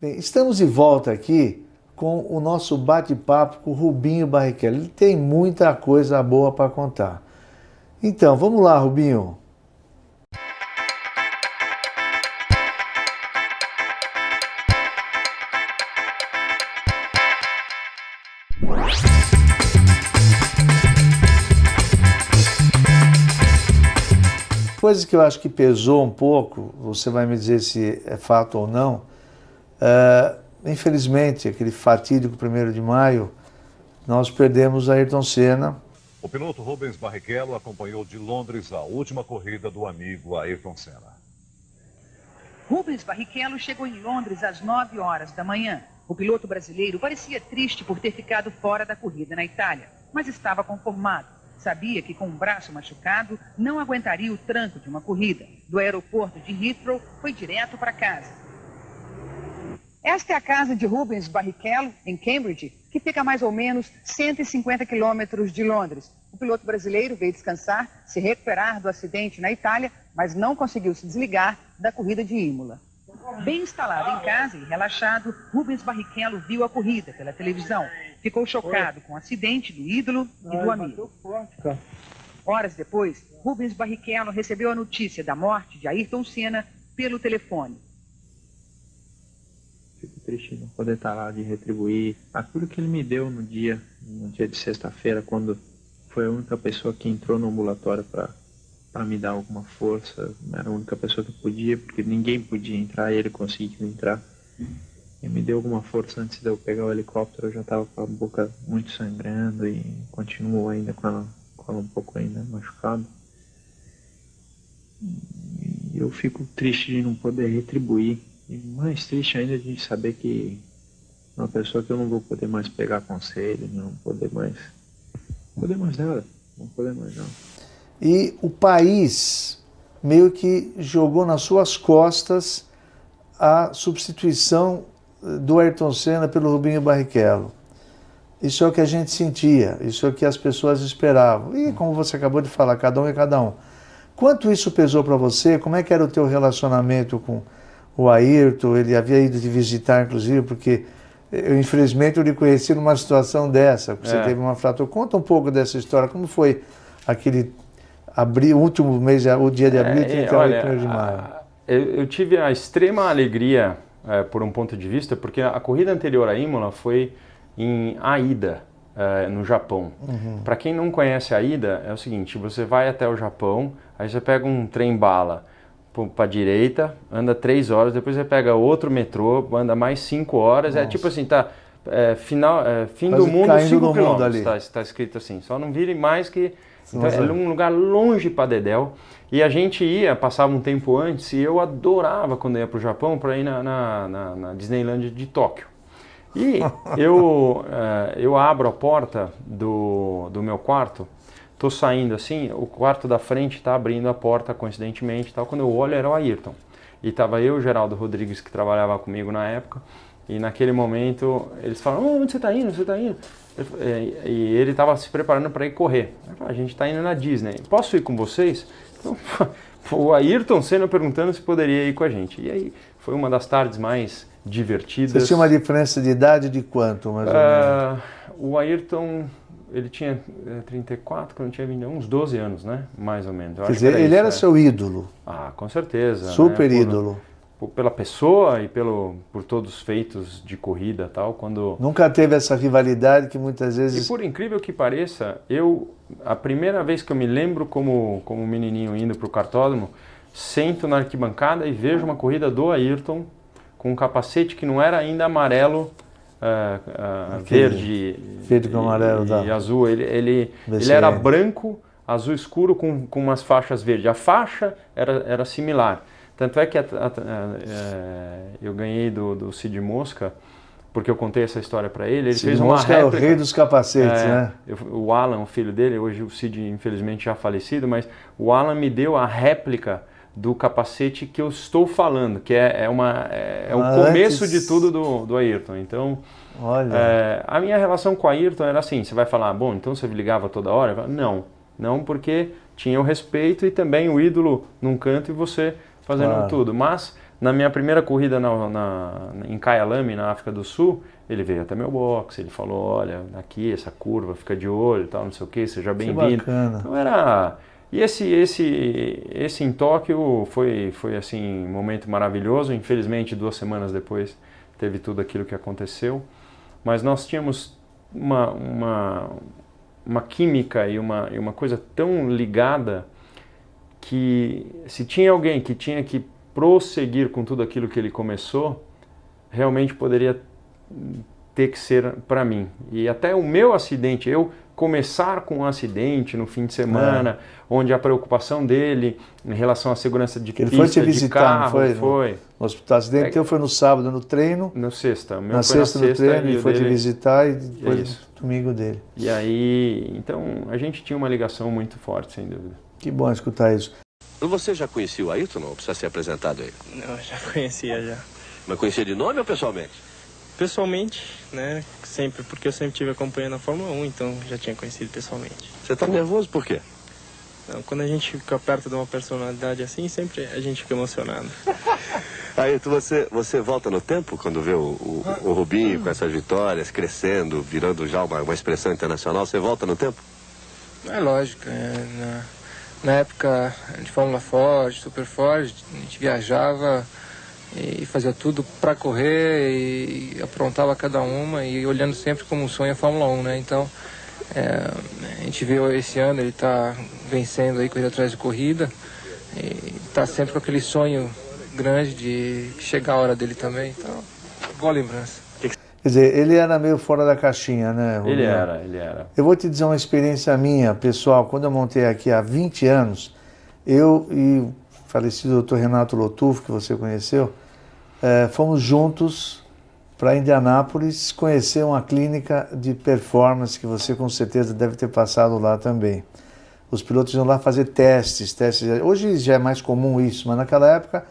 Bem, estamos de volta aqui com o nosso bate-papo com o Rubinho Barrichello. Ele tem muita coisa boa para contar. Então, vamos lá, Rubinho. Coisa que eu acho que pesou um pouco, você vai me dizer se é fato ou não. Infelizmente, aquele fatídico 1º de maio, nós perdemos Ayrton Senna. O piloto Rubens Barrichello acompanhou de Londres a última corrida do amigo Ayrton Senna. Rubens Barrichello chegou em Londres às 9 horas da manhã. O piloto brasileiro parecia triste por ter ficado fora da corrida na Itália, mas estava conformado. Sabia que com o braço machucado não aguentaria o tranco de uma corrida. Do aeroporto de Heathrow, foi direto para casa. Esta é a casa de Rubens Barrichello, em Cambridge, que fica a mais ou menos 150 quilômetros de Londres. O piloto brasileiro veio descansar, se recuperar do acidente na Itália, mas não conseguiu se desligar da corrida de Imola. Bem instalado em casa e relaxado, Rubens Barrichello viu a corrida pela televisão. Ficou chocado com o acidente do ídolo e do amigo. Horas depois, Rubens Barrichello recebeu a notícia da morte de Ayrton Senna pelo telefone. Fico triste de não poder estar lá, de retribuir aquilo que ele me deu no dia de sexta-feira, quando foi a única pessoa que entrou no ambulatório para me dar alguma força. Era a única pessoa que podia, porque ninguém podia entrar e ele conseguiu entrar. E me deu alguma força antes de eu pegar o helicóptero. Eu já estava com a boca muito sangrando e continuo ainda com ela um pouco ainda machucada. E eu fico triste de não poder retribuir. E mais triste ainda de saber que uma pessoa que eu não vou poder mais pegar conselho, não poder mais nada, não poder mais nada. E o país meio que jogou nas suas costas a substituição do Ayrton Senna pelo Rubinho Barrichello. Isso é o que a gente sentia, isso é o que as pessoas esperavam. E como você acabou de falar, cada um é cada um. Quanto isso pesou para você? Como é que era o teu relacionamento com o Ayrton? Ele havia ido te visitar, inclusive, porque infelizmente eu lhe conheci numa situação dessa, porque você teve uma fratura. Conta um pouco dessa história, como foi aquele último mês, o dia de abril, 38 de maio? Eu tive a extrema alegria, por um ponto de vista, porque a corrida anterior a Imola foi em Aida, no Japão. Para quem não conhece a Aida, é o seguinte: você vai até o Japão, aí você pega um trem-bala para a direita, anda 3 horas, depois você pega outro metrô, anda mais 5 horas. Nossa. É tipo assim, fim do mundo, 5 quilômetros, está escrito assim. Só não vire mais que... Então, é um lugar longe para dedéu. E a gente passava um tempo antes, e eu adorava quando ia para o Japão para ir na Disneyland de Tóquio. E eu abro a porta do meu quarto, estou saindo assim, o quarto da frente está abrindo a porta coincidentemente, tal. Quando eu olho, era o Ayrton. E estava eu, o Geraldo Rodrigues, que trabalhava comigo na época, e naquele momento eles falaram: onde você está indo? Você está indo? E ele estava se preparando para ir correr. A gente está indo na Disney, posso ir com vocês? Então, o Ayrton Senna perguntando se poderia ir com a gente. E aí foi uma das tardes mais divertidas. Você tinha uma diferença de idade de quanto, mais ou menos? O Ayrton, ele tinha 34, quando eu tinha 21, uns 12 anos, né? Mais ou menos. Quer dizer, ele era seu ídolo. Ah, com certeza. Super ídolo. Pela pessoa e por todos os feitos de corrida e tal, quando... Nunca teve essa rivalidade que muitas vezes... E por incrível que pareça, a primeira vez que eu me lembro como menininho indo para o kartódromo, sento na arquibancada e vejo uma corrida do Ayrton com um capacete que não era ainda amarelo, verde com amarelo, e azul. Ele era branco, azul escuro com umas faixas verdes. A faixa era similar. Tanto é que eu ganhei do Cid Mosca, porque eu contei essa história para ele. Ele fez uma réplica. É o rei dos capacetes, né? O Alan, o filho dele, hoje o Cid infelizmente já falecido, mas o Alan me deu a réplica do capacete que eu estou falando, que é o começo de tudo do Ayrton. Então, olha. A minha relação com o Ayrton era assim: você vai falar, bom, então você ligava toda hora? Eu falava, não, porque tinha o respeito e também o ídolo num canto e você fazendo tudo. Mas Na minha primeira corrida em Kyalami, na África do Sul, ele veio até meu box, ele falou, olha, aqui essa curva, fica de olho, tal, não sei o que, seja bem-vindo. Então era... E esse em Tóquio foi assim, um momento maravilhoso. Infelizmente, 2 semanas depois teve tudo aquilo que aconteceu. Mas nós tínhamos uma química e uma coisa tão ligada que se tinha alguém que tinha que prosseguir com tudo aquilo que ele começou, realmente poderia ter que ser para mim. E até o meu acidente, eu começar com um acidente no fim de semana, onde a preocupação dele em relação à segurança de pista, ele foi te visitar, de carro, não foi? Foi. No hospital. O acidente teu foi no sábado no treino. No sexta. Na sexta no treino, ele foi te visitar e depois domingo dele. E aí, então, a gente tinha uma ligação muito forte, sem dúvida. Que bom escutar isso. Você já conhecia o Ayrton, não? Precisa ser apresentado a ele. Não, já conhecia já. Mas conhecia de nome ou pessoalmente? Pessoalmente, né? Sempre, porque eu sempre estive acompanhando a Fórmula 1, então já tinha conhecido pessoalmente. Você tá nervoso por quê? Não, quando a gente fica perto de uma personalidade assim, sempre a gente fica emocionado. Ayrton, você volta no tempo quando vê o Rubinho com essas vitórias, crescendo, virando já uma expressão internacional? Você volta no tempo? É lógico, na época de Fórmula Ford, Super Ford, a gente viajava e fazia tudo para correr e aprontava cada uma e olhando sempre como um sonho a Fórmula 1, né? Então, a gente viu esse ano, ele está vencendo aí corrida atrás de corrida e está sempre com aquele sonho grande de chegar a hora dele também, então, boa lembrança. Quer dizer, ele era meio fora da caixinha, né, Rubinho? Ele era. Eu vou te dizer uma experiência minha, pessoal, quando eu montei aqui há 20 anos, eu e o falecido Dr. Renato Lotufo, que você conheceu, fomos juntos para Indianápolis conhecer uma clínica de performance que você com certeza deve ter passado lá também. Os pilotos iam lá fazer testes. Hoje já é mais comum isso, mas naquela época,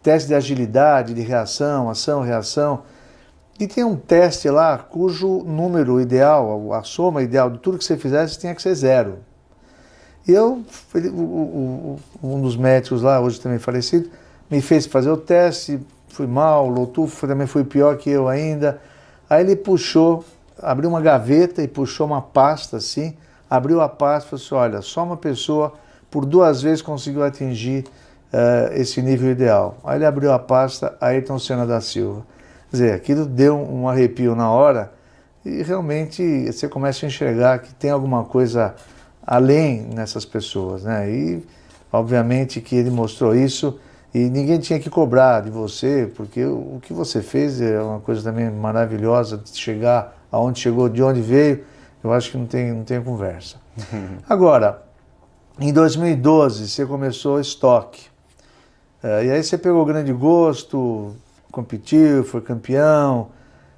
teste de agilidade, de reação, ação, reação. E tem um teste lá cujo número ideal, a soma ideal de tudo que você fizesse tinha que ser 0. E um dos médicos lá, hoje também falecido, me fez fazer o teste, fui mal, o Lotufo também foi pior que eu ainda. Aí ele puxou, abriu uma gaveta e puxou uma pasta assim, abriu a pasta e falou assim, olha, só uma pessoa por 2 vezes conseguiu atingir esse nível ideal. Aí ele abriu a pasta, Ayrton Senna da Silva. Quer dizer, aquilo deu um arrepio na hora e realmente você começa a enxergar que tem alguma coisa além nessas pessoas, né? E obviamente que ele mostrou isso e ninguém tinha que cobrar de você, porque o que você fez é uma coisa também maravilhosa, de chegar aonde chegou, de onde veio, eu acho que não tem conversa. Agora, em 2012 você começou estoque, e aí você pegou grande gosto, competiu, foi campeão.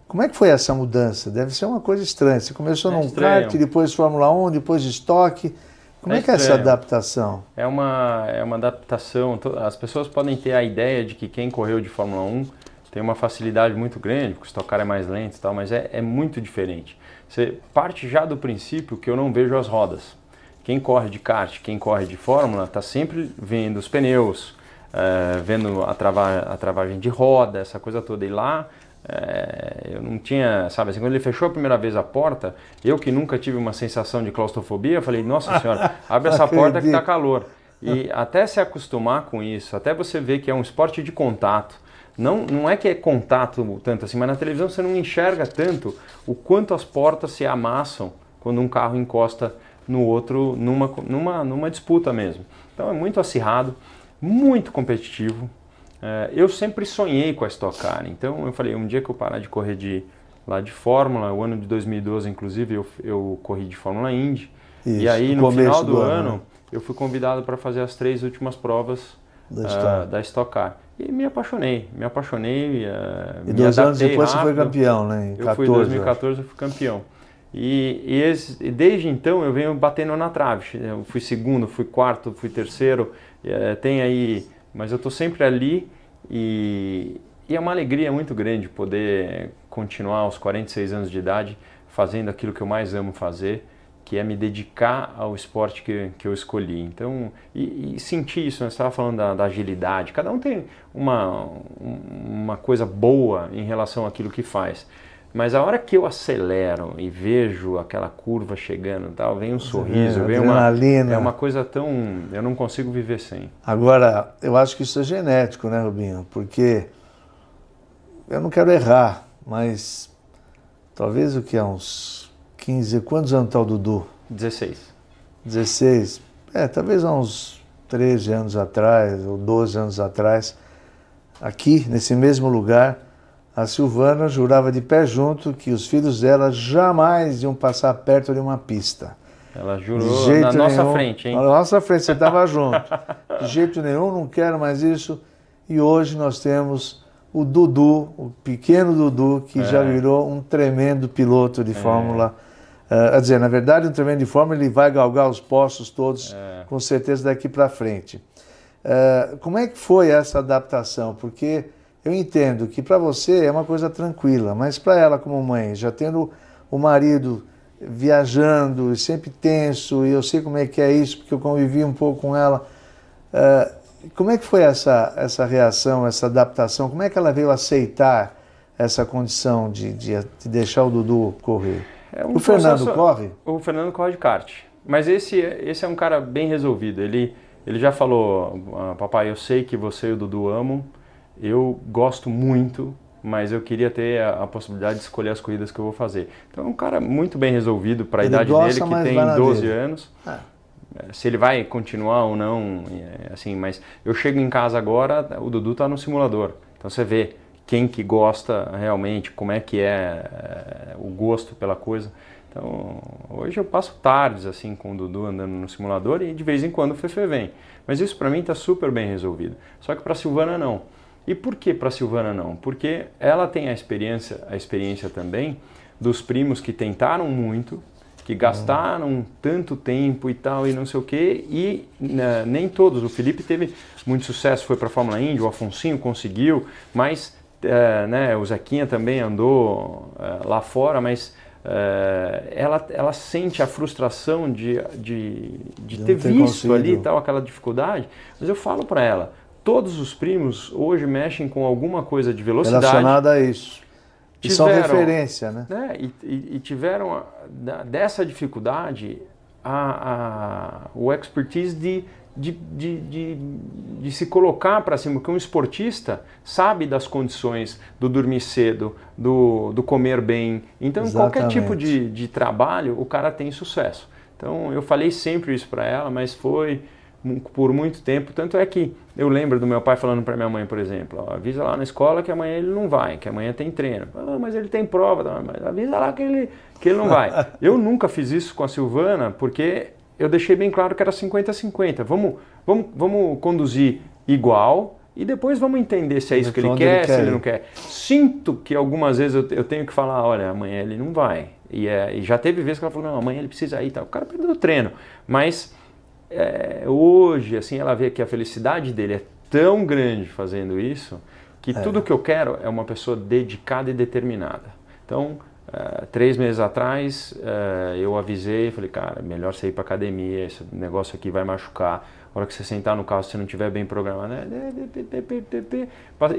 Como é que foi essa mudança? Deve ser uma coisa estranha. Você começou num kart, depois Fórmula 1, depois estoque. Como é que é essa adaptação? É uma adaptação. As pessoas podem ter a ideia de que quem correu de Fórmula 1 tem uma facilidade muito grande, porque o Stock Car é mais lento e tal, mas é muito diferente. Você parte já do princípio que eu não vejo as rodas. Quem corre de kart, quem corre de Fórmula, está sempre vendo os pneus, vendo a travagem de roda, essa coisa toda. E lá, eu não tinha, sabe, assim, quando ele fechou a primeira vez a porta, eu que nunca tive uma sensação de claustrofobia, eu falei, nossa senhora, abre essa porta que está calor. E até se acostumar com isso, até você ver que é um esporte de contato, não é que é contato tanto assim, mas na televisão você não enxerga tanto o quanto as portas se amassam quando um carro encosta no outro numa disputa mesmo. Então é muito acirrado, muito competitivo. Eu sempre sonhei com a Stock Car, então eu falei, um dia que eu parar de correr lá de Fórmula, o ano de 2012 inclusive eu corri de Fórmula Indy, isso, e aí no final do ano eu fui convidado para fazer as 3 últimas provas da Stock Car. E me apaixonei, e 2 anos depois rápido. Você foi campeão, né? Em 2014 eu fui campeão. E desde então eu venho batendo na trave. Eu fui segundo, fui quarto, fui terceiro, tem aí, mas eu estou sempre ali e é uma alegria muito grande poder continuar aos 46 anos de idade fazendo aquilo que eu mais amo fazer que é me dedicar ao esporte que eu escolhi. Então, e sentir isso, né? Você estava falando da agilidade, cada um tem uma coisa boa em relação àquilo que faz. Mas a hora que eu acelero e vejo aquela curva chegando, tal, vem um sorriso, vem adrenalina. É uma coisa tão... eu não consigo viver sem. Agora, eu acho que isso é genético, né, Rubinho? Porque eu não quero errar, mas talvez o que é uns 15... Quantos anos está o Dudu? 16. 16. Talvez há uns 13 anos atrás, ou 12 anos atrás, aqui, nesse mesmo lugar, a Silvana jurava de pé junto que os filhos dela jamais iam passar perto de uma pista. Ela jurou na nossa frente, hein? Na nossa frente, você estava junto. De jeito nenhum, não quero mais isso. E hoje nós temos o Dudu, o pequeno Dudu, que já virou um tremendo piloto de Fórmula. Quer dizer, na verdade, um tremendo de Fórmula, ele vai galgar os postos todos, com certeza, daqui para frente. Como é que foi essa adaptação? Porque eu entendo que para você é uma coisa tranquila, mas para ela como mãe, já tendo o marido viajando e sempre tenso, e eu sei como é que é isso, porque eu convivi um pouco com ela, como é que foi essa reação, essa adaptação? Como é que ela veio aceitar essa condição de deixar o Dudu correr? O Fernando corre? O Fernando corre de kart, mas esse é um cara bem resolvido. Ele já falou, papai, eu sei que você e o Dudu amam, eu gosto muito, mas eu queria ter a possibilidade de escolher as corridas que eu vou fazer. Então é um cara muito bem resolvido para a idade dele, que tem 12 anos. Se ele vai continuar ou não, assim, mas eu chego em casa agora, o Dudu está no simulador. Então você vê quem que gosta realmente, como é que é o gosto pela coisa. Então hoje eu passo tardes assim com o Dudu andando no simulador e de vez em quando o Fefe vem. Mas isso para mim está super bem resolvido. Só que para a Silvana não. E por que para a Silvana não? Porque ela tem a experiência também dos primos que tentaram muito, que gastaram tanto tempo e tal, e não sei o quê, e nem todos. O Felipe teve muito sucesso, foi para a Fórmula Indy, o Afonsinho conseguiu, mas o Zequinha também andou lá fora, mas ela sente a frustração de ter visto ali tal, aquela dificuldade. Mas eu falo para ela, todos os primos hoje mexem com alguma coisa de velocidade. Relacionada a isso. E são referência, né? E tiveram dessa dificuldade o expertise de se colocar para cima, porque um esportista sabe das condições do dormir cedo, do comer bem. Então, qualquer tipo de trabalho, o cara tem sucesso. Então, eu falei sempre isso para ela, mas foi por muito tempo. Tanto é que eu lembro do meu pai falando para minha mãe, por exemplo, avisa lá na escola que amanhã ele não vai, que amanhã tem treino. Mas ele tem prova, mas avisa lá que ele não vai. Eu nunca fiz isso com a Silvana, porque eu deixei bem claro que era 50-50. Vamos conduzir igual e depois vamos entender se é isso que ele quer, se ele não quer. Sinto que algumas vezes eu tenho que falar, olha, amanhã ele não vai. E já teve vezes que ela falou, não, amanhã ele precisa ir, tá. O cara perdeu o treino. Mas hoje, assim, ela vê que a felicidade dele é tão grande fazendo isso, que tudo que eu quero é uma pessoa dedicada e determinada. Então, 3 meses atrás, eu avisei, falei, cara, melhor você ir para academia, esse negócio aqui vai machucar. A hora que você sentar no carro, se não estiver bem programado.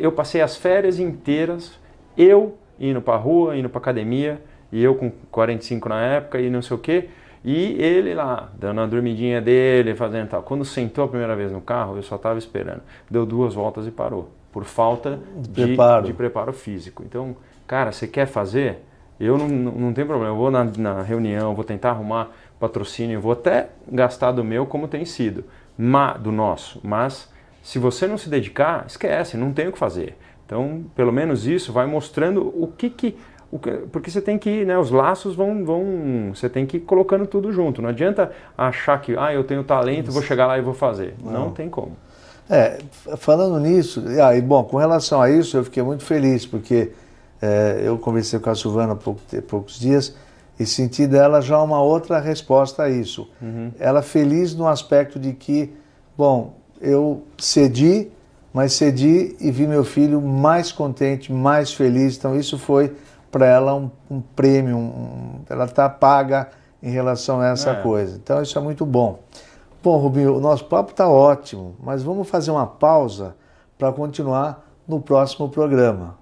Eu passei as férias inteiras, eu indo para a rua, indo para academia, e eu com 45 na época, e não sei o quê. E ele lá, dando a dormidinha dele, fazendo tal. Quando sentou a primeira vez no carro, eu só estava esperando. Deu 2 voltas e parou, por falta de preparo físico. Então, cara, você quer fazer? Eu não tenho problema. Eu vou na reunião, vou tentar arrumar patrocínio, vou até gastar do meu como tem sido, do nosso. Mas, se você não se dedicar, esquece, não tem o que fazer. Então, pelo menos isso vai mostrando porque você tem que, né, os laços você tem que ir colocando tudo junto. Não adianta achar que, eu tenho talento, vou chegar lá e vou fazer. Não tem como. Falando nisso, e bom, com relação a isso, eu fiquei muito feliz, porque eu conversei com a Silvana há poucos dias e senti dela já uma outra resposta a isso. Ela feliz no aspecto de que, bom, eu cedi, mas cedi e vi meu filho mais contente, mais feliz. Então isso foi para ela um prêmio, ela está paga em relação a essa coisa. Então isso é muito bom. Bom, Rubinho, o nosso papo está ótimo, mas vamos fazer uma pausa para continuar no próximo programa.